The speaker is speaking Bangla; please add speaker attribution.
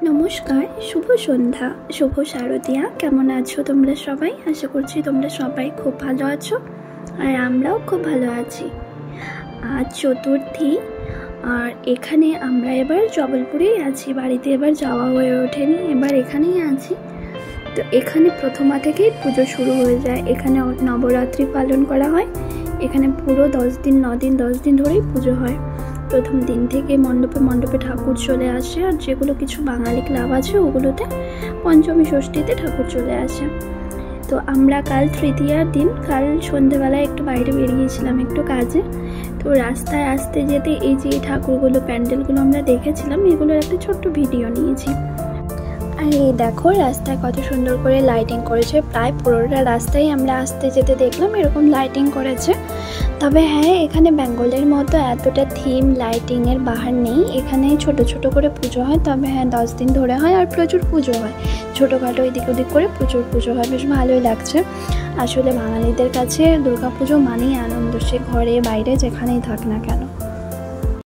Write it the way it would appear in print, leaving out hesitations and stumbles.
Speaker 1: নমস্কার, শুভ সন্ধ্যা, শুভ শারদিয়া। কেমন আছো তোমরা সবাই? আশা করছি তোমরা সবাই খুব ভালো আছো, আর আমরাও খুব ভালো আছি। আজ চতুর্থী, আর এখানে আমরা এবার জবলপুরেই আছি। বাড়িতে এবার যাওয়া হয়ে ওঠেনি, এবার এখানেই আছি। তো এখানে প্রথমা থেকেই পুজো শুরু হয়ে যায়। এখানে নবরাত্রি পালন করা হয়। এখানে পুরো 10 দিন ধরেই পুজো হয়। প্রথম দিন থেকে মণ্ডপে মণ্ডপে ঠাকুর চলে আসে, আর যেগুলো কিছু বাঙালি ক্লাব আছে ওগুলোতে পঞ্চমী ষষ্ঠীতে ঠাকুর চলে আসে। তো আমরা কাল তৃতীয়ার দিন, কাল সন্ধ্যেবেলায় একটু বাইরে বেরিয়েছিলাম একটু কাজে। তো রাস্তায় আসতে যেতে এই যে ঠাকুরগুলো, প্যান্ডেলগুলো আমরা দেখেছিলাম, এগুলোর একটা ছোট্ট ভিডিও নিয়েছি। আর এই দেখো রাস্তায় কত সুন্দর করে লাইটিং করেছে। প্রায় পুরোটা রাস্তায় আমরা আসতে যেতে দেখলাম এরকম লাইটিং করেছে। তবে হ্যাঁ, এখানে বেঙ্গলের মতো এতটা থিম লাইটিংয়ের বাহার নেই। এখানে ছোট ছোট করে পুজো হয়, তবে হ্যাঁ 10 দিন ধরে হয়, আর প্রচুর পুজো হয়। ছোটোখাটো এদিক ওদিক করে প্রচুর পুজো হয়, বেশ ভালোই লাগছে। আসলে বাঙালিদের কাছে দুর্গা পুজো মানেই আনন্দ, সে ঘরে বাইরে যেখানেই থাক না কেন।